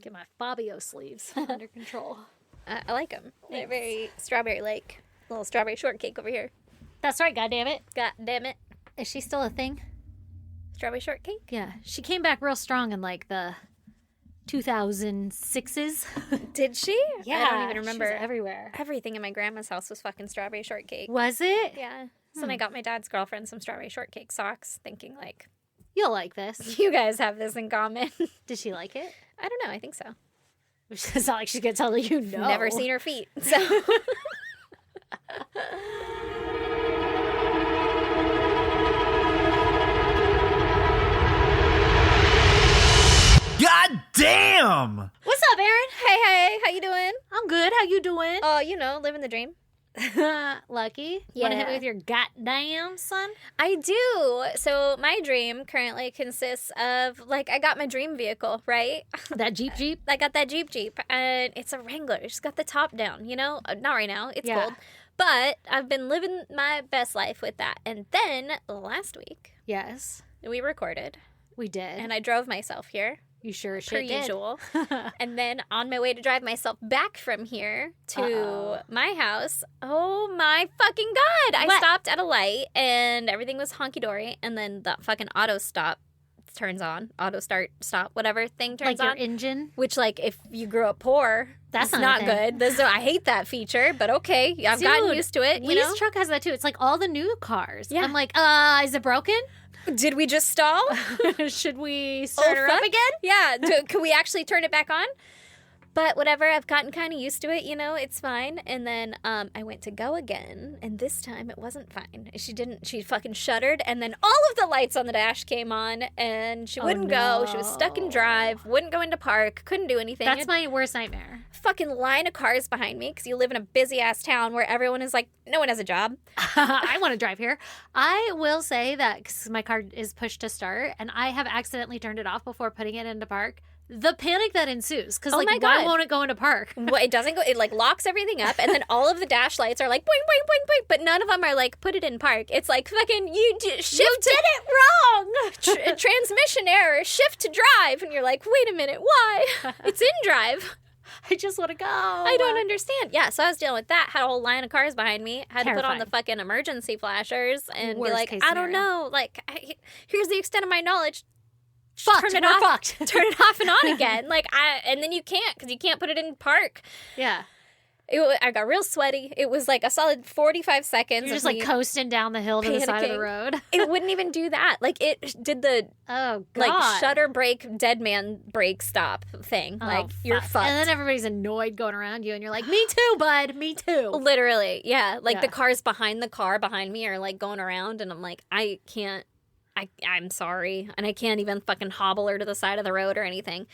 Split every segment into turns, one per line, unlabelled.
Get my Fabio sleeves under control.
I like them. They're very strawberry-like. Little strawberry shortcake over here.
That's right, goddammit.
God damn it.
Is she still a thing?
Strawberry shortcake?
Yeah. She came back real strong in like the 2006s.
Did she?
Yeah.
I don't even remember.
She was everywhere.
Everything in my grandma's house was fucking strawberry shortcake.
Was it?
Yeah. So then I got my dad's girlfriend some strawberry shortcake socks, thinking like,
You'll like this.
you guys have this in common.
Did she like it?
I don't know. I think so.
It's not like she's going to tell you no.
Never seen her feet. So.
God damn!
What's up, Aaron?
Hey, how you doing?
I'm good. How you doing?
Oh, you know, living the dream.
Lucky. Want to hit me
Yeah.
with your goddamn son?
I do. So my dream currently consists of, like, I got my dream vehicle, right?
That Jeep?
I got that Jeep, and it's a Wrangler. It's got the top down, you know? Not right now. It's
Yeah.
cold. But I've been living my best life with that. And then last week,
Yes,
we recorded,
we did.
and I drove myself here.
You sure as
Per
shit did.
usual. And then on my way to drive myself back from here to
Uh-oh.
my house, oh my fucking God. I
What?
stopped at a light and everything was honky-dory. And then the fucking auto stop turns on. Auto start, stop, whatever thing turns
Like
on.
your engine?
Which, like, if you grew up poor,
That's
that's
not
not
a thing.
good. I hate that feature, but okay. I've gotten
Dude,
used to it, you
Lee's
know?
truck has that too. It's like all the new cars.
Yeah.
I'm like, is it broken?
Did we just stall?
Should we start her up
fuck.
again?
Yeah. Could we actually turn it back on? But whatever, I've gotten kind of used to it, you know, it's fine. And then I went to go again, and this time it wasn't fine. She fucking shuddered, and then all of the lights on the dash came on, and she wouldn't go. She was stuck in drive, wouldn't go into park, couldn't do anything.
That's my worst nightmare.
fucking line of cars behind me because you live in a busy-ass town where everyone is like, no one has a job.
I want to drive here. I will say that because my car is pushed to start, and I have accidentally turned it off before putting it into park. The panic that ensues, because
Oh
like,
my
why
God.
won't it go into park?
Well, it doesn't go. It like locks everything up, and then all of the dash lights are like boing boing boing boing, but none of them are like put it in park. It's like fucking you did it wrong. Transmission error. Shift to drive, and you're like, wait a minute, why? It's in drive.
I just want to go.
I don't understand. Yeah, so I was dealing with that. Had a whole line of cars behind me. Had to put on the fucking emergency flashers and
Worst
be like,
case
I don't
scenario.
know. Like, here's the extent of my knowledge.
Fucked.
Turn it
We're
off.
fucked.
Turn it off and on again. And then you can't because you can't put it in park.
Yeah.
I got real sweaty. It was like a solid 45 seconds.
You're just
of
like
me
coasting down the hill to the side of the
panicking.
road.
It wouldn't even do that. Like it did the
Oh, God.
like shutter brake, dead man brake stop thing.
Oh,
Like you're
fuck.
fucked.
And then everybody's annoyed going around you, and you're like, me too, bud. Me too.
Literally, yeah. Like
Yeah.
the cars behind the car behind me are like going around, and I'm like, I can't. I'm sorry, and I can't even fucking hobble her to the side of the road or anything.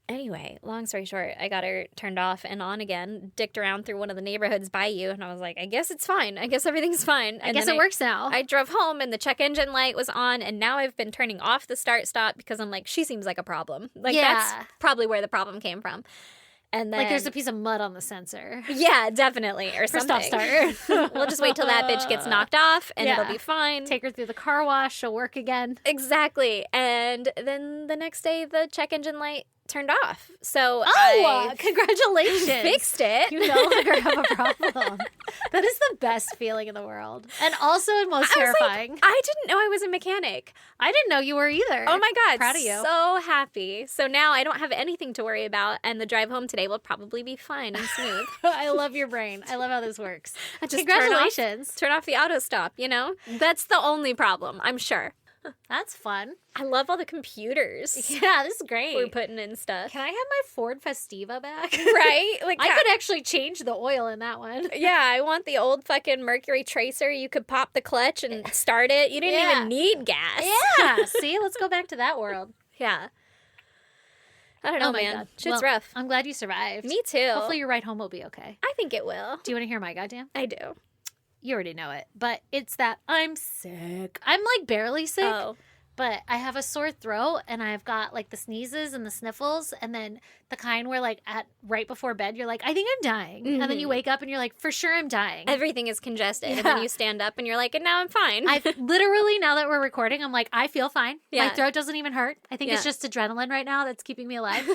Anyway, long story short, I got her turned off and on again, dicked around through one of the neighborhoods by you, and I was like, I guess it's fine. I guess everything's fine.
I guess it works now.
I drove home, and the check engine light was on, and now I've been turning off the start-stop because I'm like, she seems like a problem. Like,
Yeah.
that's probably where the problem came from. And then,
like there's a piece of mud on the sensor.
yeah, definitely, or
For
something.
stop-start.
We'll just wait till that bitch gets knocked off, and
Yeah.
it'll be fine.
Take her through the car wash. She'll work again.
Exactly. And then the next day, the check engine light turned off. So
Oh,
I
congratulations.
fixed it.
You no longer have a problem. That is the best feeling in the world. And also most
I was
terrifying.
like, I didn't know I was a mechanic.
I didn't know you were either.
Oh my God.
Proud of you.
So happy. So now I don't have anything to worry about, and the drive home today will probably be fine and smooth.
I love your brain. I love how this works.
I just
Congratulations.
Turn off the auto stop, you know? That's the only problem, I'm sure.
That's fun.
I love all the computers
Yeah, this is great.
we're putting in stuff.
Can I have my Ford Festiva back?
Right? Like
I could actually change the oil in that one.
Yeah, I want the old fucking Mercury Tracer. You could pop the clutch and start it. You didn't
Yeah.
even need gas.
Yeah. See, let's go back to that world.
Yeah. I don't know,
Oh my
man.
God.
Shit's
Well,
rough.
I'm glad you survived.
Me too.
Hopefully your ride home will be okay.
I think it will.
Do you want to hear my goddamn?
I do.
You already know it, but it's that I'm sick. I'm like barely sick.
Oh.
but I have a sore throat and I've got like the sneezes and the sniffles, and then the kind where like at right before bed you're like, I think I'm dying. And then you wake up and you're like, for sure I'm dying.
Everything is congested. And then you stand up and you're like, and now I'm fine.
I've literally, now that we're recording, I'm like, I feel fine.
Yeah.
My throat doesn't even hurt. I think it's just adrenaline right now that's keeping me alive.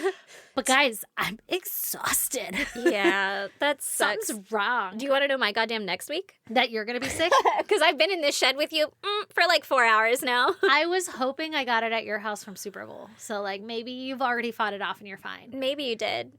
But guys, I'm exhausted.
Yeah, that sucks.
Something's wrong.
Do you want to know my goddamn next week?
That you're going to be sick?
Because I've been in this shed with you for like 4 hours now.
I was hoping I got it at your house from Super Bowl. So like maybe you've already fought it off and you're fine.
Maybe you did.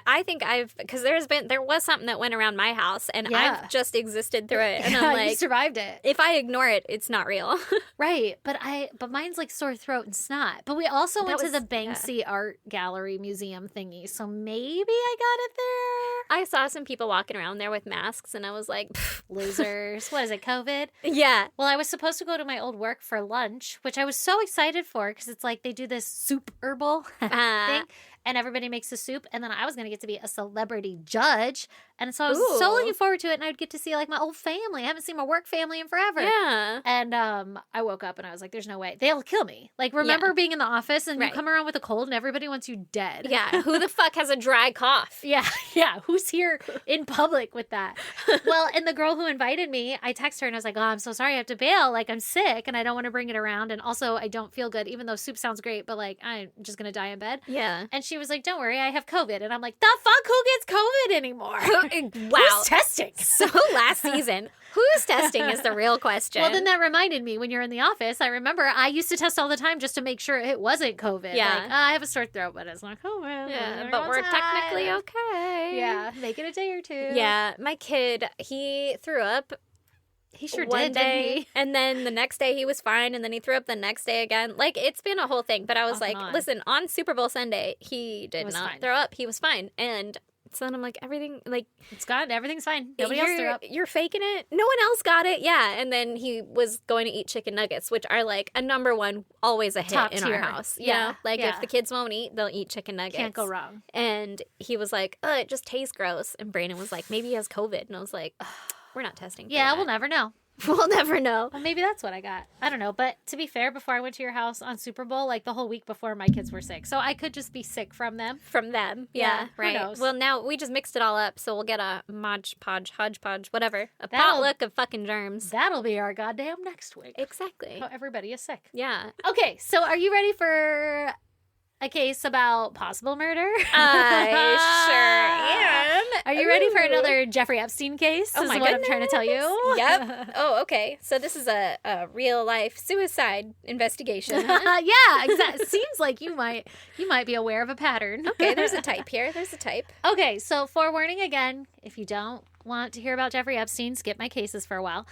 I think because there was something that went around my house and I've just existed through it. And I'm like,
you survived it.
If I ignore it, it's not real.
Right. But mine's like sore throat and snot. But we also went to the Banksy Art Gallery Museum thingy. So maybe I got it there.
I saw some people walking around there with masks and I was like,
losers. What is it, COVID?
Yeah.
Well, I was supposed to go to my old work for lunch, which I was so excited for because it's like they do this soup herbal thing. And everybody makes the soup. And then I was going to get to be a celebrity judge. And so I was so looking forward to it. And I would get to see like my old family. I haven't seen my work family in forever.
Yeah.
And I woke up and I was like, there's no way. They'll kill me. Like, remember being in the office and you come around with a cold and everybody wants you dead.
Yeah. Who the fuck has a dry cough?
Yeah. Who's here in public with that? Well, and the girl who invited me, I texted her and I was like, oh, I'm so sorry I have to bail. Like, I'm sick and I don't want to bring it around. And also, I don't feel good, even though soup sounds great, but like, I'm just going to die in bed.
Yeah.
And she was like, don't worry, I have COVID. And I'm like, the fuck, who gets COVID anymore?
Wow.
Who's testing?
So last season, who's testing is the real question.
Well, then that reminded me, when you're in the office, I remember I used to test all the time just to make sure it wasn't COVID.
Yeah.
Like, I have a sore throat, but it's not COVID.
Yeah, but we're technically okay.
Yeah, make it a day or two.
Yeah, my kid, he threw up.
He sure
one
did,
day,
didn't he?
And then the next day he was fine, and then he threw up the next day again. Like, it's been a whole thing. But I was like, listen, on Super Bowl Sunday, he did not throw up. He was fine. And so then I'm like, everything, like...
It's gone. Everything's fine. Nobody else threw up.
You're faking it? No one else got it? Yeah. And then he was going to eat chicken nuggets, which are like a number one, always a hit
Top
in
tier.
our house.
Yeah.
You know? Like, if the kids won't eat, they'll eat chicken nuggets.
Can't go wrong.
And he was like, oh, it just tastes gross. And Brandon was like, maybe he has COVID. And I was like, we're not testing for that.
We'll never know.
We'll never know.
Well, maybe that's what I got. I don't know. But to be fair, before I went to your house on Super Bowl, like the whole week before, my kids were sick. So I could just be sick from them.
From them.
Yeah,
right.
Who knows?
Well, now we just mixed it all up. So we'll get a hodgepodge, whatever. A potluck of fucking germs.
That'll be our goddamn next week.
Exactly.
So everybody is sick.
Yeah.
Okay, so are you ready for a case about possible murder?
I sure am.
Are you ready for another Jeffrey Epstein case?
Oh,
is
my
what I'm trying to tell you.
Yep. Oh, okay. So this is a real life suicide investigation. Huh?
Yeah, exactly. Seems like you might be aware of a pattern.
Okay, there's a type here. There's a type.
Okay, so forewarning again, if you don't want to hear about Jeffrey Epstein, skip my cases for a while.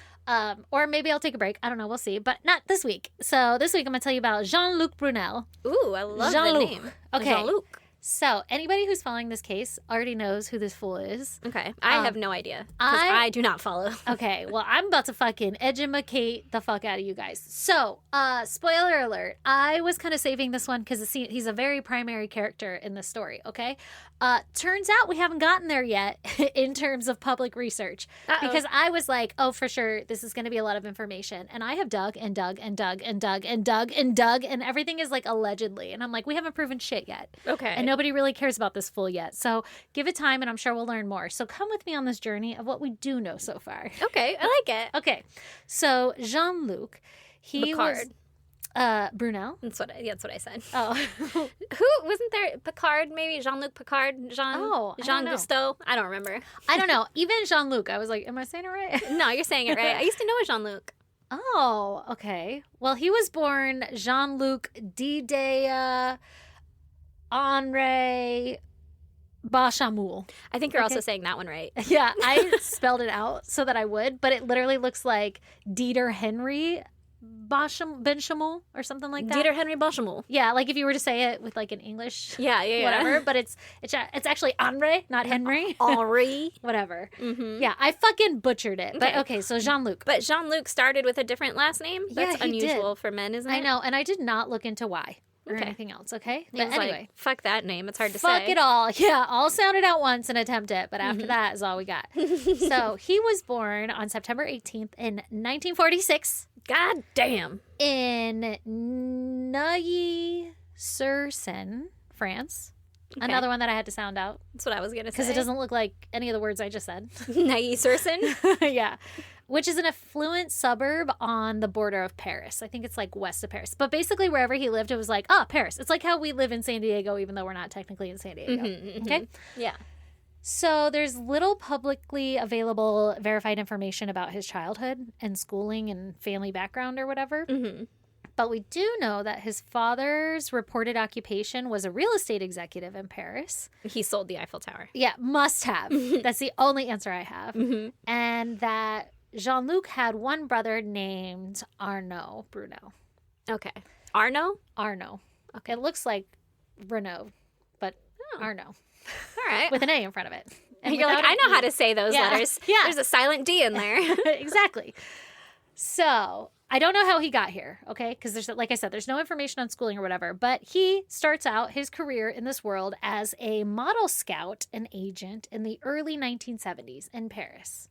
Or maybe I'll take a break. I don't know. We'll see. But not this week. So this week I'm going to tell you about Jean Luc Brunel.
Ooh, I love
Jean
the
Luc.
name.
Okay.
Jean Luc.
So anybody who's following this case already knows who this fool is.
Okay. I have no idea. Because I do not follow.
Okay. Well, I'm about to fucking educate the fuck out of you guys. So, spoiler alert. I was kind of saving this one because he's a very primary character in the story. Okay. Turns out we haven't gotten there yet in terms of public research. Because I was like, oh, for sure, this is going to be a lot of information. And I have dug and dug and dug and dug and dug and dug, and everything is like allegedly. And I'm like, we haven't proven shit yet.
Okay.
And nobody really cares about this fool yet. So give it time, and I'm sure we'll learn more. So come with me on this journey of what we do know so far.
Okay, I like it.
Okay. So Jean Luc, he
Picard.
was Brunel.
That's what I said.
Oh.
Who wasn't there? Picard, maybe Jean Luc Picard. Jean Gusteau. I don't remember.
I don't know. Even Jean Luc, I was like, am I saying it right?
No, you're saying it right. I used to know a Jean Luc.
Oh, okay. Well, he was born Jean Luc Didea Henri Bachamoul.
I think you're also saying that one right.
Yeah, I spelled it out so that I would, but it literally looks like Dieter Henry Benchamoul or something like that.
Dieter Henry Bachamoul.
Yeah, like if you were to say it with like an English,
yeah,
whatever. But it's actually Henri, not Henry.
Henri,
whatever.
Mm-hmm.
Yeah, I fucking butchered it. But okay, so Jean Luc.
But Jean Luc started with a different last name. That's unusual for men, isn't it?
I know, and I did not look into why or anything else. Okay, but anyway,
like, fuck that name. It's hard to say.
Fuck it all. Yeah, I'll sound it out once and attempt it, but after that is all we got. So he was born on September 18th in 1946.
God damn.
In Neuilly-sur-Seine, France.
Okay.
Another one that I had to sound out.
That's what I was going to say.
Because it doesn't look like any of the words I just said.
Neuilly-sur-Seine?
Yeah. Which is an affluent suburb on the border of Paris. I think it's like west of Paris. But basically wherever he lived, it was like, Paris. It's like how we live in San Diego, even though we're not technically in San Diego. Okay?
Yeah.
So there's little publicly available verified information about his childhood and schooling and family background or whatever.
Mm-hmm.
But we do know that his father's reported occupation was a real estate executive in Paris.
He sold the Eiffel Tower.
Yeah, must have. That's the only answer I have. And that Jean Luc had one brother named Arnaud Brunel.
Okay. Arnaud?
Arnaud. Okay, it looks like Renault, but Arnaud.
All right.
With an A in front of it.
And you're like, I know how to say those letters.
Yeah.
There's a silent D in there.
Exactly. So I don't know how he got here, okay? Because there's, like I said, there's no information on schooling or whatever. But he starts out his career in this world as a model scout and agent in the early 1970s in Paris.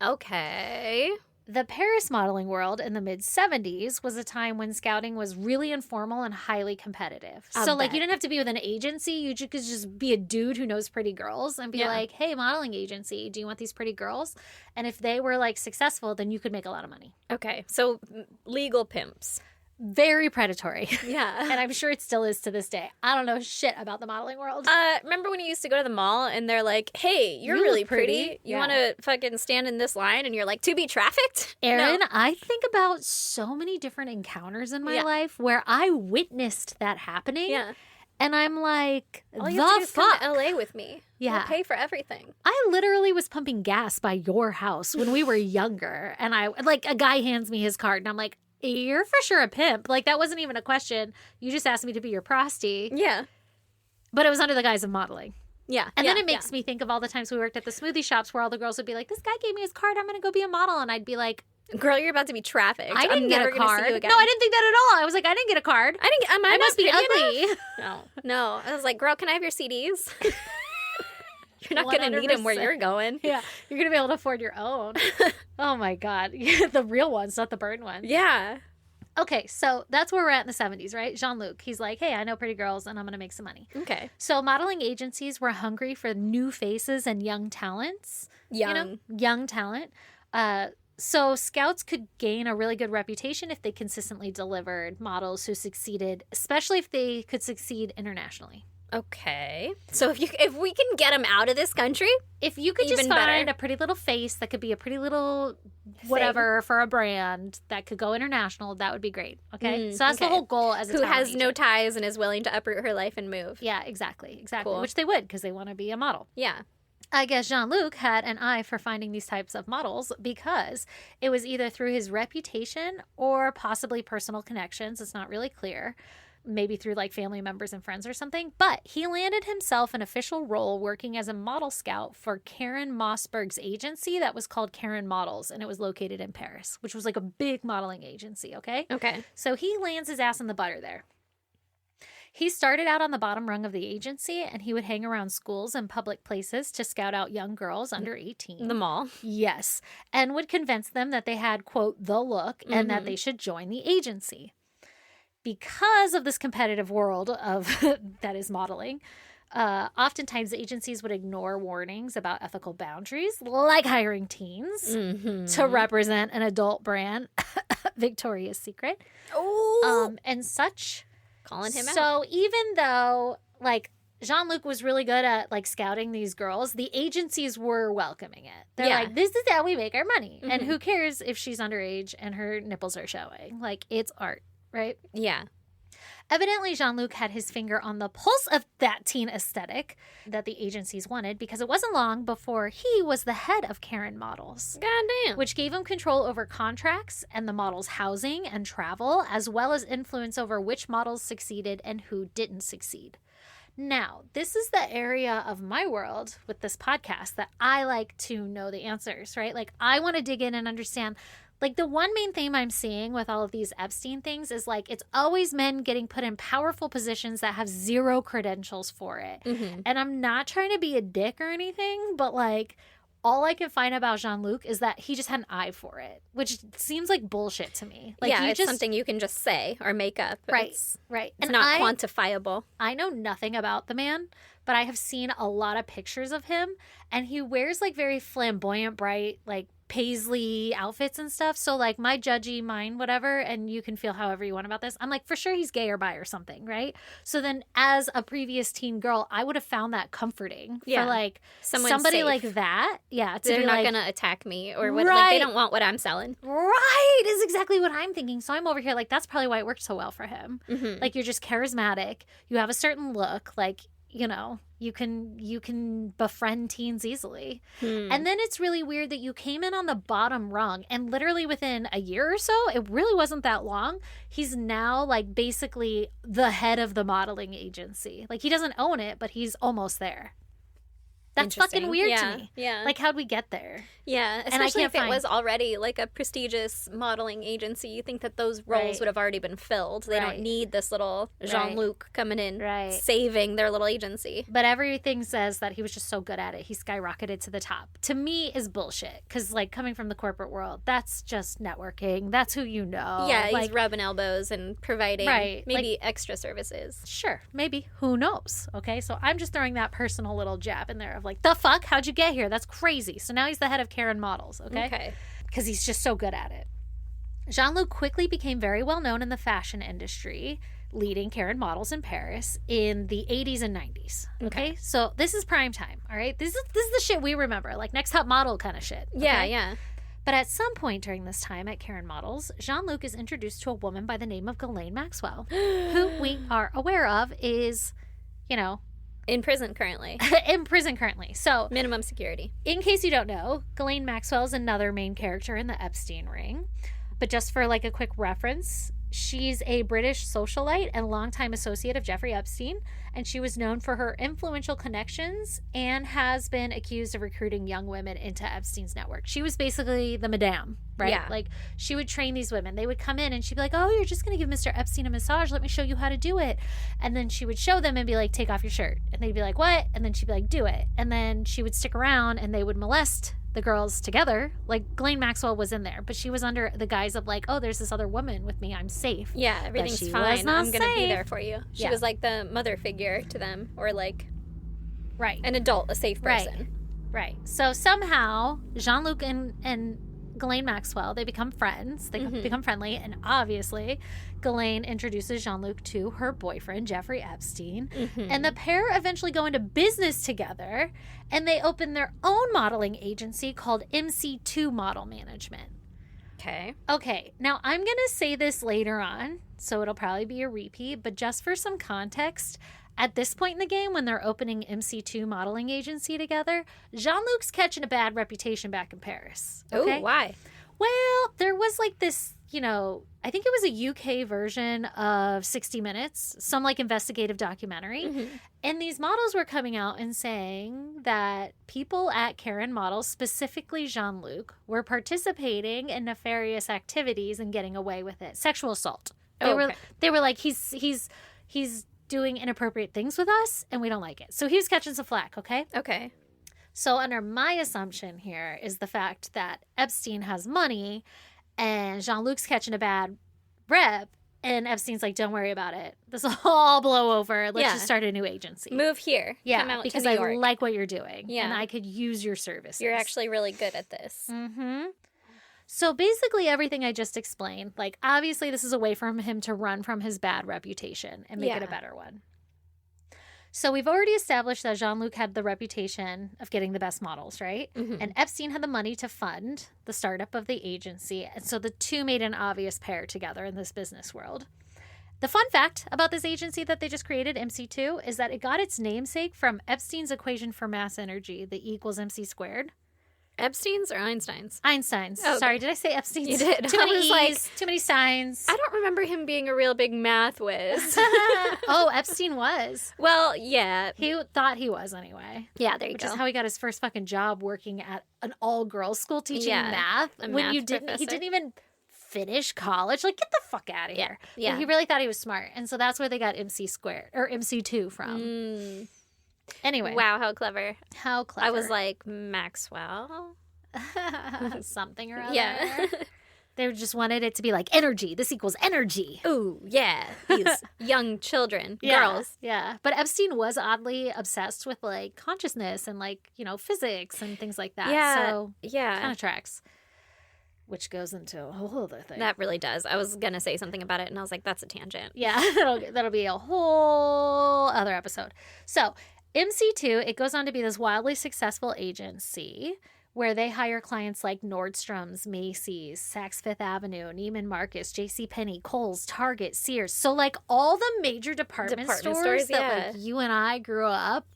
Okay.
The Paris modeling world in the mid-70s was a time when scouting was really informal and highly competitive. So, like, you didn't have to be with an agency. You could just be a dude who knows pretty girls and be like, hey, modeling agency, do you want these pretty girls? And if they were, like, successful, then you could make a lot of money.
Okay. So, legal pimps.
Very predatory.
Yeah.
And I'm sure it still is to this day. I don't know shit about the modeling world.
Remember when you used to go to the mall and they're like, hey, you're
You
really
look pretty.
pretty. You
Yeah.
want to fucking stand in this line? And you're like, to be trafficked?
Erin,
No.
I think about so many different encounters in my
Yeah.
life where I witnessed that happening.
Yeah.
And I'm like,
All you have to do
the
is come
fuck?
to LA with me.
Yeah.
We'll pay for everything.
I literally was pumping gas by your house when we were younger. And a guy hands me his card and I'm like, you're for sure a pimp. Like, that wasn't even a question. You just asked me to be your prosty.
Yeah.
But it was under the guise of modeling.
Yeah.
And then it makes me think of all the times we worked at the smoothie shops where all the girls would be like, this guy gave me his card. I'm going to go be a model. And I'd be like,
girl, you're about to be trafficked.
I didn't
I'm
get
never
a
gonna
card.
See you again.
No, I didn't think that at all. I was like, I didn't get a card.
I
must be ugly.
No. I was like, girl, can I have your CDs? You're not going to need them where
100%.
you're going.
Yeah, you're going to be able to afford your own. Oh, my God. The real ones, not the burned ones.
Yeah.
Okay, so that's where we're at in the 70s, right? Jean Luc, he's like, hey, I know pretty girls and I'm going to make some money.
Okay.
So modeling agencies were hungry for new faces and young talents. Young talent. So scouts could gain a really good reputation if they consistently delivered models who succeeded, especially if they could succeed internationally.
Okay. So if we can get them out of this country,
If you could just
Even better.
find a pretty little face that could be a pretty little whatever for a brand that could go international, that would be great. Okay. So that's the
okay.
whole goal as a
who
talent
has no
agent.
ties and is willing to uproot her life and move.
Yeah, exactly.
Cool.
Which they would because they want to be a model.
Yeah.
I guess Jean Luc had an eye for finding these types of models because it was either through his reputation or possibly personal connections. It's not really clear. Maybe through like family members and friends or something. But he landed himself an official role working as a model scout for Karen Mossberg's agency that was called Karen Models. And it was located in Paris, which was like a big modeling agency. Okay.
Okay.
So he lands his ass in the butter there. He started out on the bottom rung of the agency and he would hang around schools and public places to scout out young girls under 18.
The mall.
Yes. And would convince them that they had, quote, the look and that they should join the agency. Because of this competitive world of that is modeling, oftentimes agencies would ignore warnings about ethical boundaries, like hiring teens to represent an adult brand, Victoria's Secret, and such.
Calling him out.
So even though, like, Jean Luc was really good at, like, scouting these girls, the agencies were welcoming it. They're like, this is how we make our money. And who cares if she's underage and her nipples are showing? Like, it's art, right?
Yeah.
Evidently, Jean Luc had his finger on the pulse of that teen aesthetic that the agencies wanted because it wasn't long before he was the head of Karen Models,
Goddamn.
which gave him control over contracts and the models' housing and travel, as well as influence over which models succeeded and who didn't succeed. Now, this is the area of my world with this podcast that I like to know the answers, right? Like, I want to dig in and understand. Like, the one main theme I'm seeing with all of these Epstein things is, like, it's always men getting put in powerful positions that have zero credentials for it. And I'm not trying to be a dick or anything, but, like, all I can find about Jean Luc is that he just had an eye for it, which seems like bullshit to me. Like,
yeah,
you
it's something you can just say or make up.
Right,
It's
right.
not quantifiable.
I know nothing about the man, but I have seen a lot of pictures of him, and he wears like very flamboyant, bright, like paisley outfits and stuff. So like my judgy mind, whatever, and you can feel however you want about this. I'm like, for sure he's gay or bi or something, right? So then as a previous teen girl, I would have found that comforting for like somebody
safe.
like that. Yeah.
They're not going to attack me or what, like they don't want what I'm selling.
Right. Is exactly what I'm thinking. So I'm over here like, that's probably why it worked so well for him. Mm-hmm. Like, you're just charismatic. You have a certain look. Like, you know, you can befriend teens easily. And then it's really weird that you came in on the bottom rung, and literally within a year or so, it really wasn't that long, he's now like basically the head of the modeling agency. Like, he doesn't own it, but he's almost there. That's fucking weird to me.
Yeah.
Like, how'd we get there?
Yeah, especially if it was already like a prestigious modeling agency. You think that those roles would have already been filled. They don't need this little Jean Luc coming in saving their little agency.
But everything says that he was just so good at it, he skyrocketed to the top. To me, is bullshit. Because, like, coming from the corporate world, that's just networking. That's who you know.
Yeah,
like,
he's rubbing elbows and providing maybe extra services.
Sure, maybe. Who knows? Okay, so I'm just throwing that personal little jab in there of like, the fuck? How'd you get here? That's crazy. So now he's the head of Karen Models, okay? Because he's just so good at it. Jean Luc quickly became very well known in the fashion industry, leading Karen Models in Paris in the 80s and 90s. Okay? So this is prime time, all right? This is the shit we remember, like Next Top Model kind of shit. Okay?
Yeah.
But at some point during this time at Karen Models, Jean Luc is introduced to a woman by the name of Ghislaine Maxwell, who we are aware of is, you know,
in prison currently.
So,
minimum security.
In case you don't know, Ghislaine Maxwell is another main character in the Epstein ring. But just for like a quick reference, she's a British socialite and longtime associate of Jeffrey Epstein, and she was known for her influential connections and has been accused of recruiting young women into Epstein's network. She was basically the madame, right?
Yeah.
Like, she would train these women. They would come in and she'd be like, oh, you're just going to give Mr. Epstein a massage. Let me show you how to do it. And then she would show them and be like, take off your shirt. And they'd be like, what? And then she'd be like, do it. And then she would stick around and they would molest the girls together. Like, Ghislaine Maxwell was in there, but she was under the guise of like, oh, there's this other woman with me, I'm safe.
Yeah, everything's fine, I'm gonna be there for you. She was like the mother figure to them, or like an adult, a safe person.
Right. So somehow Jean-Luc and Ghislaine Maxwell, they become friends. They become friendly, and obviously Ghislaine introduces Jean-Luc to her boyfriend, Jeffrey Epstein, and the pair eventually go into business together, and they open their own modeling agency called MC2 Model Management. Okay, now I'm going to say this later on, so it'll probably be a repeat, but just for some context, at this point in the game, when they're opening MC2 modeling agency together, Jean-Luc's catching a bad reputation back in Paris. Okay?
Oh, why?
Well, there was like this, you know, I think it was a UK version of 60 Minutes, some like investigative documentary. And these models were coming out and saying that people at Karen Models, specifically Jean-Luc, were participating in nefarious activities and getting away with it. Sexual assault. They were like, he's doing inappropriate things with us and we don't like it. So he was catching some flack, okay? So under my assumption here is the fact that Epstein has money and Jean-Luc's catching a bad rep, and Epstein's like, don't worry about it. This will all blow over. Let's just start a new agency.
Move here.
Yeah,
come out
because
to New
I
York.
like what you're doing. Yeah. And I could use your services.
You're actually really good at this.
So basically everything I just explained, like, obviously this is a way for him to run from his bad reputation and make it a better one. So we've already established that Jean-Luc had the reputation of getting the best models, right? And Epstein had the money to fund the startup of the agency. And so the two made an obvious pair together in this business world. The fun fact about this agency that they just created, MC2, is that it got its namesake from Epstein's equation for mass energy, the E equals MC squared.
Epstein's or Einstein's?
Einstein's.
Oh,
sorry, did I say Epstein's?
You did.
Too many E's,
like,
too many signs.
I don't remember him being a real big math whiz.
Oh, Epstein was.
Well, yeah.
He thought he was anyway.
Yeah, there you
Which
go.
is how he got his first fucking job, working at an all-girls school teaching math.
A math
he
professor.
didn't even finish college. Like, get the fuck out of here.
Yeah.
But he really thought he was smart. And so that's where they got MC squared or MC2 from. Anyway.
Wow, how clever.
How clever.
I was like, Maxwell?
Something or other.
Yeah.
They just wanted it to be like energy. This equals energy.
Ooh, yeah. These young children, girls.
Yeah. But Epstein was oddly obsessed with like consciousness and like, physics and things like that.
Yeah.
So
Yeah.
kind of tracks. Which goes into a whole other thing.
That really does. I was going to say something about it, and I was like, that's a tangent.
Yeah, that'll be a whole other episode. So MC2, it goes on to be this wildly successful agency where they hire clients like Nordstrom's, Macy's, Saks Fifth Avenue, Neiman Marcus, JCPenney, Kohl's, Target, Sears. So like all the major department stores that like you and I grew up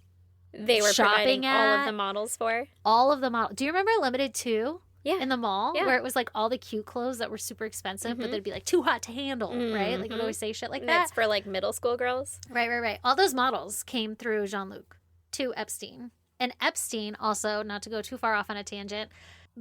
they were
shopping
providing
at,
all of the models for.
All of the models. Do you remember Limited 2?
Yeah.
In the mall,
Yeah.
where it was like all the cute clothes that were super expensive, but they'd be like too hot to handle, right? Like we'd always say shit like that.
That's for like middle school girls.
Right. All those models came through Jean Luc to Epstein. And Epstein also, not to go too far off on a tangent,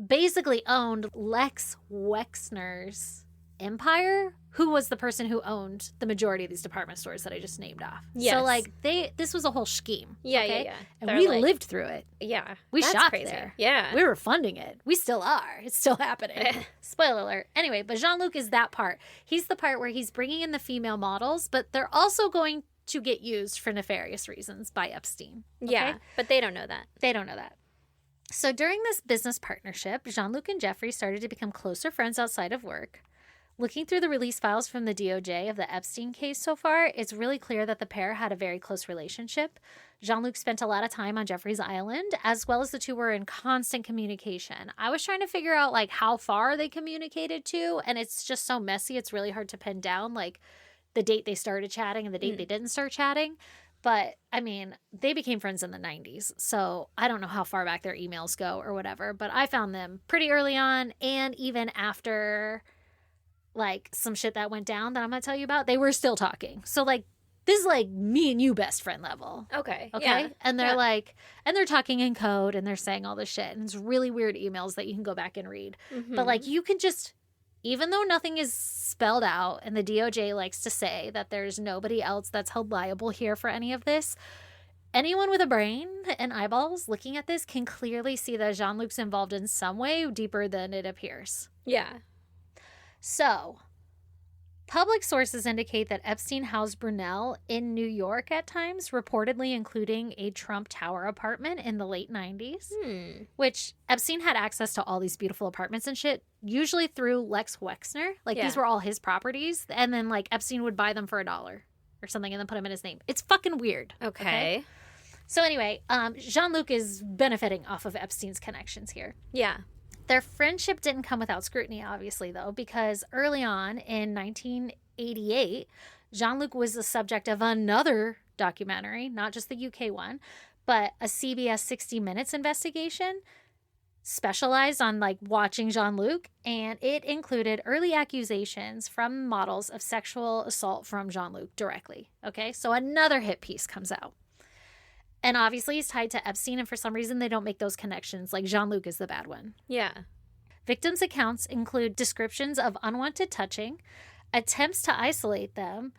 basically owned Lex Wexner's empire, who was the person who owned the majority of these department stores that I just named off.
Yes.
So like this was a whole scheme.
Yeah,
okay?
yeah.
And
They're
we
like-
lived through it.
Yeah.
We
That's
shot
crazy.
there.
Yeah.
We were funding it. We still are. It's still happening. Spoiler alert. Anyway, but Jean-Luc is that part. He's the part where he's bringing in the female models, but they're also going to get used for nefarious reasons by Epstein. Okay?
Yeah, but they don't know that.
They don't know that. So during this business partnership, Jean-Luc and Jeffrey started to become closer friends outside of work. Looking through the release files from the DOJ of the Epstein case so far, it's really clear that the pair had a very close relationship. Jean-Luc spent a lot of time on Jeffrey's island, as well as the two were in constant communication. I was trying to figure out like how far they communicated to, and it's just so messy. It's really hard to pin down like the date they started chatting and the date they didn't start chatting. But, I mean, they became friends in the 90s, so I don't know how far back their emails go or whatever, but I found them pretty early on, and even after, like, some shit that went down that I'm going to tell you about, they were still talking. So, like, this is, like, me and you best friend level.
Okay.
Okay?
Yeah.
And they're
Yeah.
like, and they're talking in code, and they're saying all this shit, and it's really weird emails that you can go back and read. But, like, you can just... Even though nothing is spelled out, and the DOJ likes to say that there's nobody else that's held liable here for any of this, anyone with a brain and eyeballs looking at this can clearly see that Jean-Luc's involved in some way deeper than it appears.
Yeah.
So, public sources indicate that Epstein housed Brunel in New York at times, reportedly including a Trump Tower apartment in the late 90s, which Epstein had access to all these beautiful apartments and shit, usually through Lex Wexner. Like,
Yeah.
these were all his properties, and then, like, Epstein would buy them for $1 or something and then put them in his name. It's fucking weird.
Okay.
So anyway, Jean-Luc is benefiting off of Epstein's connections here.
Yeah.
Their friendship didn't come without scrutiny, obviously, though, because early on in 1988, Jean-Luc was the subject of another documentary, not just the UK one, but a CBS 60 Minutes investigation specialized on, like, watching Jean-Luc, and it included early accusations from models of sexual assault from Jean-Luc directly, okay? So another hit piece comes out. And obviously he's tied to Epstein, and for some reason they don't make those connections. Like, Jean-Luc is the bad one.
Yeah.
Victims' accounts include descriptions of unwanted touching, attempts to isolate them,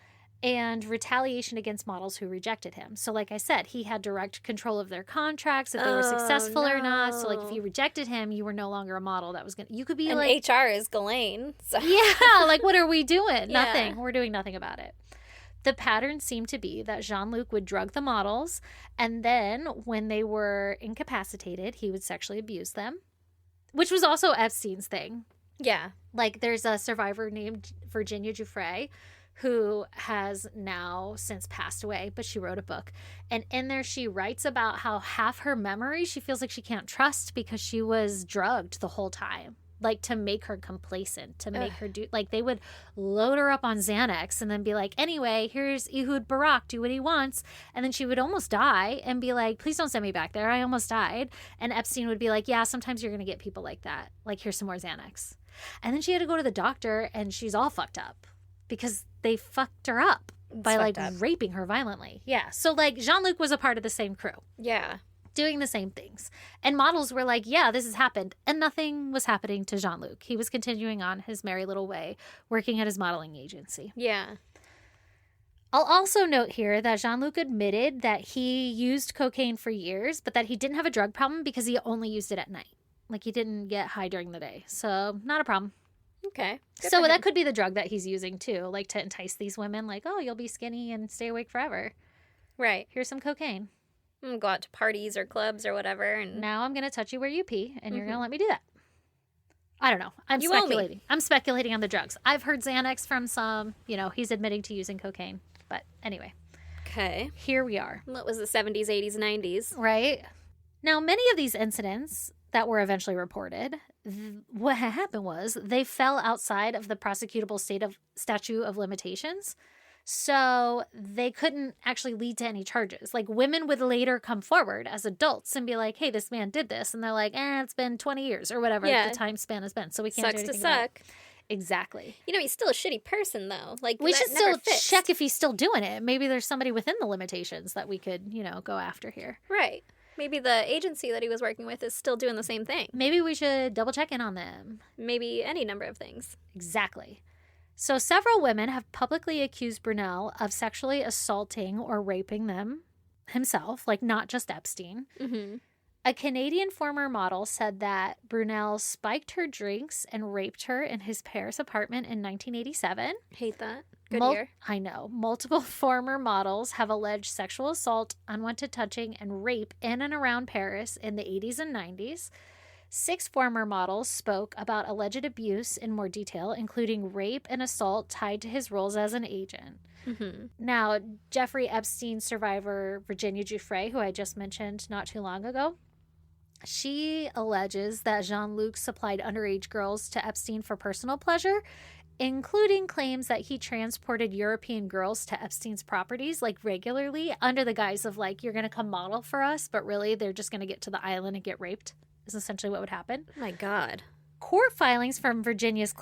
and retaliation against models who rejected him. So like I said, he had direct control of their contracts, if they were successful or not. So like if you rejected him, you were no longer a model that was going to... You could be
And
like...
HR is Ghislaine. So.
Yeah, like what are we doing?
Yeah.
Nothing. We're doing nothing about it. The pattern seemed to be that Jean-Luc would drug the models, and then when they were incapacitated, he would sexually abuse them, which was also Epstein's thing.
Yeah.
Like, there's a survivor named Virginia Giuffre who has now since passed away, but she wrote a book. And in there, she writes about how half her memory she feels like she can't trust because she was drugged the whole time. Like, to make her complacent, to make her do... Like, they would load her up on Xanax and then be like, anyway, here's Ehud Barak, do what he wants. And then she would almost die and be like, please don't send me back there. I almost died. And Epstein would be like, yeah, sometimes you're going to get people like that. Like, here's some more Xanax. And then she had to go to the doctor, and she's all fucked up because they fucked her up by, like, raping her violently. Yeah. So, like, Jean-Luc was a part of the same crew.
Yeah.
Doing the same things. And models were like, yeah, this has happened. And nothing was happening to Jean-Luc. He was continuing on his merry little way, working at his modeling agency.
Yeah.
I'll also note here that Jean-Luc admitted that he used cocaine for years, but that he didn't have a drug problem because he only used it at night. Like, he didn't get high during the day. So, not a problem.
Okay. Good
So
for
that
him.
could be the drug that he's using, too. Like, to entice these women. Like, oh, you'll be skinny and stay awake forever.
Right.
Here's some cocaine.
Go out to parties or clubs or whatever. And
Now I'm going to touch you where you pee, and you're going to let me do that. I don't know. I'm
You owe me.
speculating. I'm speculating on the drugs. I've heard Xanax from some. He's admitting to using cocaine. But anyway,
Okay.
here we are.
What was the 70s, 80s, 90s?
Right? Now, many of these incidents that were eventually reported, what had happened was they fell outside of the prosecutable statute of limitations. So they couldn't actually lead to any charges. Like, women would later come forward as adults and be like, hey, this man did this. And they're like, it's been 20 years or whatever the time span has been. So we can't
Sucks
do
to
anything about it.
suck.
Exactly.
He's still a shitty person, though. Like,
We
that
should
never
still
fixed.
check if he's still doing it. Maybe there's somebody within the limitations that we could, go after here.
Right. Maybe the agency that he was working with is still doing the same thing.
Maybe we should double check in on them.
Maybe any number of things.
Exactly. So several women have publicly accused Brunel of sexually assaulting or raping them himself, like not just Epstein.
Mm-hmm.
A Canadian former model said that Brunel spiked her drinks and raped her in his Paris apartment in 1987.
Hate that. Good year.
I know. Multiple former models have alleged sexual assault, unwanted touching, and rape in and around Paris in the 80s and 90s. 6 former models spoke about alleged abuse in more detail, including rape and assault tied to his roles as an agent.
Mm-hmm.
Now, Jeffrey Epstein survivor Virginia Giuffre, who I just mentioned not too long ago, she alleges that Jean-Luc supplied underage girls to Epstein for personal pleasure, including claims that he transported European girls to Epstein's properties, like, regularly, under the guise of, like, you're going to come model for us, but really they're just going to get to the island and get raped, is essentially what would happen.
Oh my God.
Court filings from Virginia's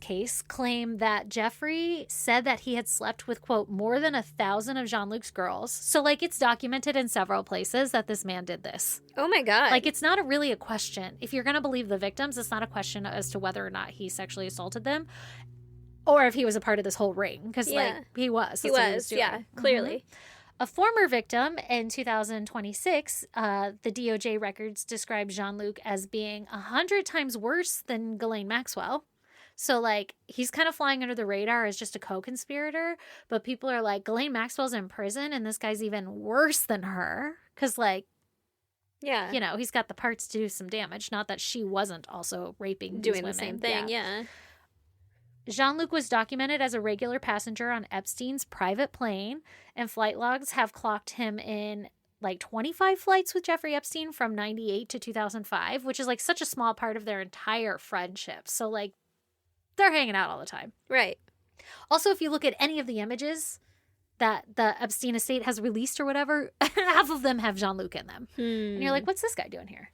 case claim that Jeffrey said that he had slept with, quote, more than 1,000 of Jean-Luc's girls. So, like, it's documented in several places that this man did this.
Oh my God.
Like, it's not really a question. If you're going to believe the victims, it's not a question as to whether or not he sexually assaulted them or if he was a part of this whole ring. Because, like, he was.
He
That's what
was,
doing.
yeah, clearly.
A former victim in 2026, the DOJ records described Jean-Luc as being 100 times worse than Ghislaine Maxwell. So, like, he's kind of flying under the radar as just a co-conspirator, but people are like, Ghislaine Maxwell's in prison and this guy's even worse than her. Because, like,
yeah,
he's got the parts to do some damage. Not that she wasn't also raping
doing
these
the
women.
same thing, yeah.
Jean-Luc was documented as a regular passenger on Epstein's private plane, and flight logs have clocked him in like 25 flights with Jeffrey Epstein from 98 to 2005, which is like such a small part of their entire friendship. So, like, they're hanging out all the time.
Right.
Also, if you look at any of the images that the Epstein estate has released or whatever, half of them have Jean-Luc in them. And you're like, what's this guy doing here?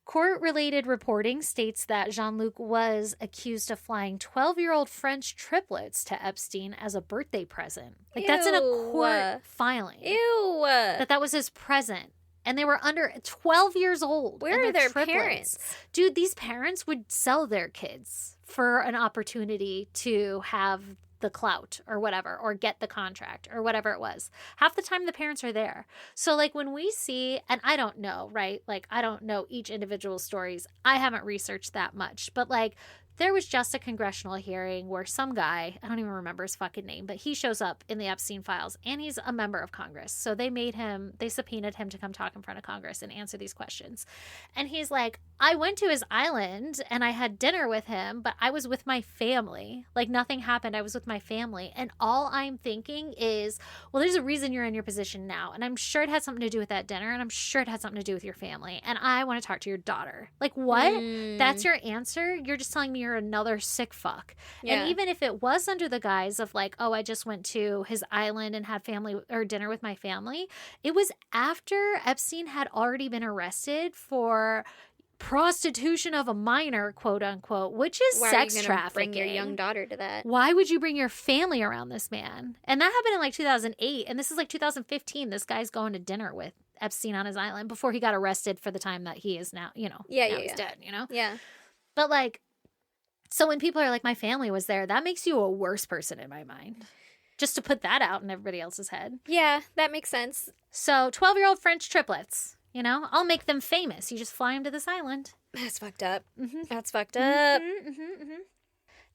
Court-related reporting states that Jean-Luc was accused of flying 12-year-old French triplets to Epstein as a birthday present. Like, that's in a court filing.
Ew.
That was his present. And they were under 12 years old.
Where are their
triplets.
parents?
Dude, these parents would sell their kids for an opportunity to have the clout or whatever, or get the contract or whatever it was. Half the time the parents are there. So, like, when we see, and I don't know, right? Like, I don't know each individual stories. I haven't researched that much, but, like, there was just a congressional hearing where some guy, I don't even remember his fucking name, but he shows up in the Epstein files and he's a member of Congress. So they subpoenaed him to come talk in front of Congress and answer these questions. And he's like, I went to his island and I had dinner with him, but I was with my family. Like, nothing happened. I was with my family. And all I'm thinking is, well, there's a reason you're in your position now. And I'm sure it had something to do with that dinner. And I'm sure it had something to do with your family. And I want to talk to your daughter. Like, what? That's your answer? You're just telling me you're another sick fuck.
Yeah.
And even if it was under the guise of, like, oh, I just went to his island and had family or dinner with my family, it was after Epstein had already been arrested for prostitution of a minor, quote unquote, which is sex trafficking.
Bring your young daughter to that.
Why would you bring your family around this man? And that happened in like 2008, and this is like 2015. This guy's going to dinner with Epstein on his island before he got arrested for the time that he is now, he's dead,
Yeah.
But, like, So when people are like, my family was there, that makes you a worse person in my mind. Just to put that out in everybody else's head.
Yeah, that makes sense.
So 12-year-old French triplets, you know, I'll make them famous. You just fly them to this island.
That's fucked up.
Mm-hmm.
That's fucked up.